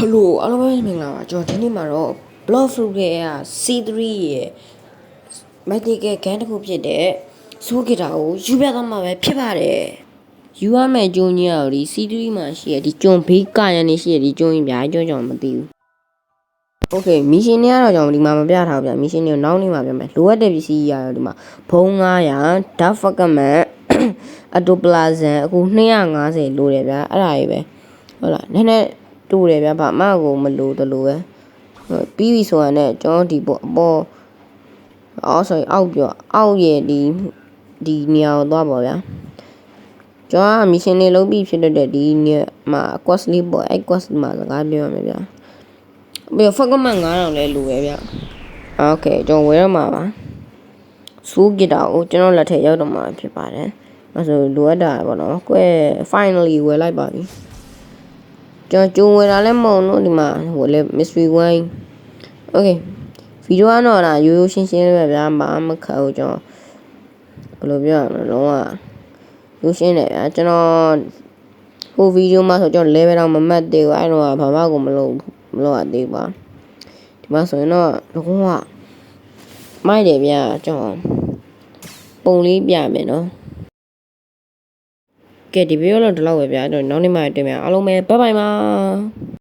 Hello အားလုံးပဲမင်္ဂလာပါကျွန်တော်ဒီနေ့မှာတော့ Blood Fruit ရဲ့ C3 ရဲ့ Mythical Gun တစ်ခုဖြစ်တဲ့ Soul Guitar ကိုယူပြသွားမှာပဲဖြစ်ပါတယ်ယူရမယ့်ကျုံကြီးကဒီ C3 မှာရှိရဒီကျုံဘေးကရန်နေရှိရဒီကျုံကြီးဗျာကျုံကြောင်မသိဘူး Okay မီရှင်တွေကတော့ကျွန်တော်ဒီမှာမပြထားဘူးဗျာမီရှင်တွေကိုနောက်နေ့မှာပြမယ်လိုအပ်တဲ့ပစ္စည်းရတော့ဒီမှာဘုံ900 Dark Fragment Ectoplasm အခု250လိုတယ်ဗျာအဲ့ဒါကြီးပဲဟုတ်လားနည်းနည်းတူတယ်ဗျာဘာမှကိုမလိုတလို့ပဲပြီးပြီဆိုရင်လည်းကျွန်တော်ဒီပေါ်အပေါ်အော်ဆိုအောက်ပြောအောက်ရဲ့ဒီနေရာကိုသွားပါဗျာကျွန်တော်မီရှင်တွေလုံးပြီးဖြစ်တဲ့ဒီနေရာမှာ quest လေးပေါ့အဲ့ quest မှာစကားပြောရမယ်ဗျာပြီးတော့ fragment 9000လဲလိုပဲဗျာ Okay ကျွန်တော်ဝယ်ရမှာပါSoul Guitarကိုကျွန်တော်လက်ထက်ရောက်တော့မှာဖြစ်ပါတယ်အဲ့ဆိုလိုအပ်တာပေါ့နော်ကွဲ finally ဝယ်လိုက်ပါပြီကျွန်တော်ကြုံဝယ်တာလည်းမဟုတ်လို့ဒီမှာဟိုလေ mystery wine Okay ဗီဒီယိုကတော့ဒါရိုးရိုးရှင်းရှင်းလေးပဲဗျာမခက်ဘူးကျွန်တော်ဘယ်လိုပြောရမလဲလုံးဝရိုးရှင်းတယ်ဗျာကျွန်တော်ဟိုဗီဒီယိုမှာဆိုကျွန်တော် level တော့မမှတ်သေးဘူးအဲ့တော့ဘာမှကိုမလုပ်ရသေးပါဒီမှာဆိုရင်တော့တကုန်းကမိုက်တယ်ဗျာကျွန်တော်ပုံလေးပြမယ်နော်ကဲဒီဗီဒီယိုတော့ဒီလောက်ပဲဗျာကျွန်တော်နောက်နေ့မှတွေ့မယ်အားလုံးပဲဘိုင်ဘိုင်ပါ